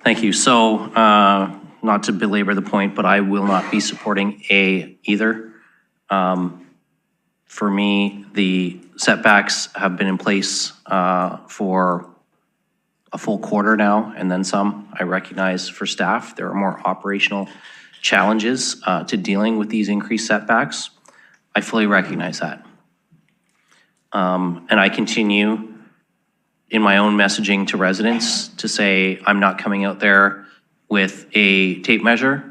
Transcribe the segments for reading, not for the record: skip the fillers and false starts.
Thank you. So, not to belabor the point, but I will not be supporting A either. For me, the setbacks have been in place for a full quarter now and then some. I recognize for staff, there are more operational challenges to dealing with these increased setbacks. I fully recognize that. And I continue in my own messaging to residents to say, I'm not coming out there with a tape measure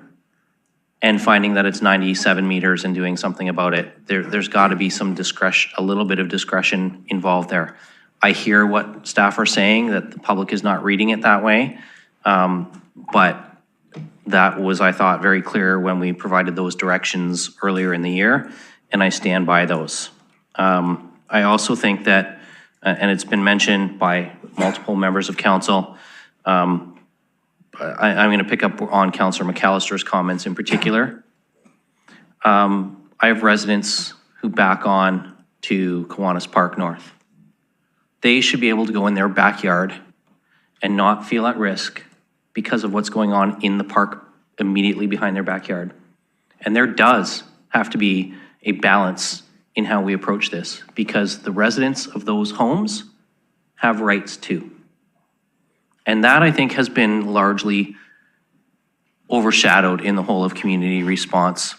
and finding that it's 97 meters and doing something about it. There's got to be some discretion, a little bit of discretion involved there. I hear what staff are saying, that the public is not reading it that way. But that was, I thought, very clear when we provided those directions earlier in the year, and I stand by those. I also think that, and it's been mentioned by multiple members of council, I'm going to pick up on Councillor McAllister's comments in particular. I have residents who back on to Kiwanis Park North. They should be able to go in their backyard and not feel at risk because of what's going on in the park immediately behind their backyard. And there does have to be a balance in how we approach this, because the residents of those homes have rights too. And that, I think, has been largely overshadowed in the whole of community response.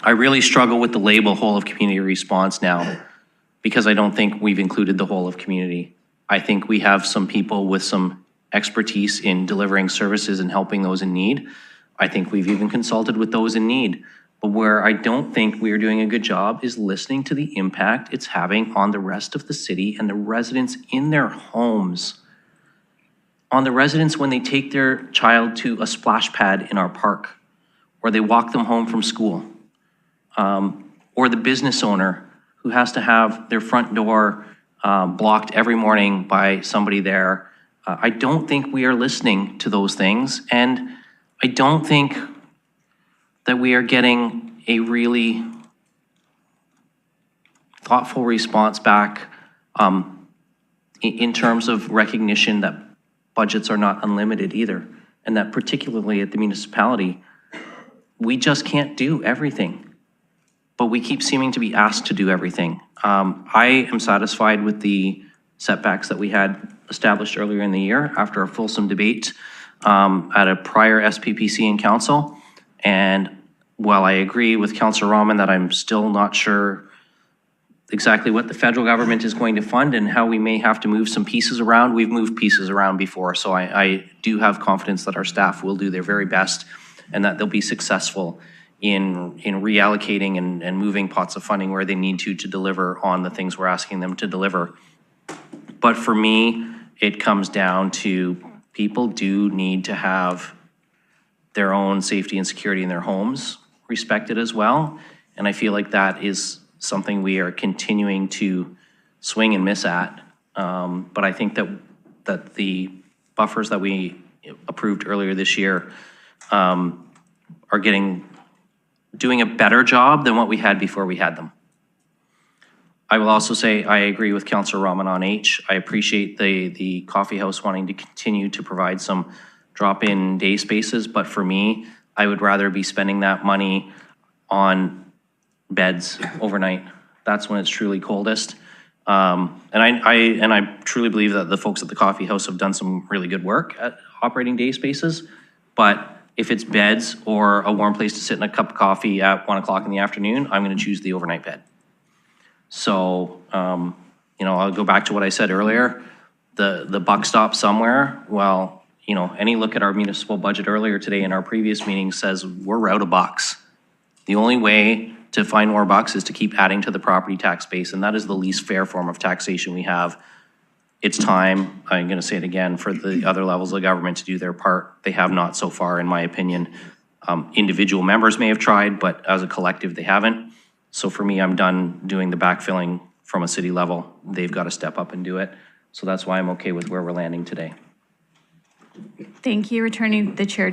I really struggle with the label whole of community response now, because I don't think we've included the whole of community. I think we have some people with some expertise in delivering services and helping those in need. I think we've even consulted with those in need. But where I don't think we are doing a good job is listening to the impact it's having on the rest of the city and the residents in their homes. On the residents when they take their child to a splash pad in our park, or they walk them home from school, or the business owner who has to have their front door blocked every morning by somebody there. I don't think we are listening to those things, and I don't think that we are getting a really thoughtful response back in terms of recognition that budgets are not unlimited either, and that particularly at the municipality, we just can't do everything, but we keep seeming to be asked to do everything. I am satisfied with the setbacks that we had established earlier in the year after a fulsome debate at a prior SPPC in council. And while I agree with Councillor Rahman that I'm still not sure exactly what the federal government is going to fund and how we may have to move some pieces around, we've moved pieces around before. So I do have confidence that our staff will do their very best and that they'll be successful in reallocating and moving pots of funding where they need to deliver on the things we're asking them to deliver. But for me, it comes down to people do need to have their own safety and security in their homes respected as well. And I feel like that is something we are continuing to swing and miss at. But I think that the buffers that we approved earlier this year are doing a better job than what we had before we had them. I will also say I agree with Councillor Rahman on H. I appreciate the coffee house wanting to continue to provide some drop-in day spaces, but for me, I would rather be spending that money on beds overnight. That's when it's truly coldest. And I truly believe that the folks at the coffee house have done some really good work at operating day spaces, but if it's beds or a warm place to sit in a cup of coffee at 1 o'clock in the afternoon, I'm gonna choose the overnight bed. So, you know, I'll go back to what I said earlier. The buck stops somewhere. Well, you know, any look at our municipal budget earlier today in our previous meeting says we're out of bucks. The only way to find more bucks is to keep adding to the property tax base, and that is the least fair form of taxation we have. It's time, I'm gonna say it again, for the other levels of government to do their part. They have not so far, in my opinion. Individual members may have tried, but as a collective, they haven't. So for me, I'm done doing the backfilling from a city level. They've got to step up and do it. So that's why I'm okay with where we're landing today. Thank you. Returning the chair to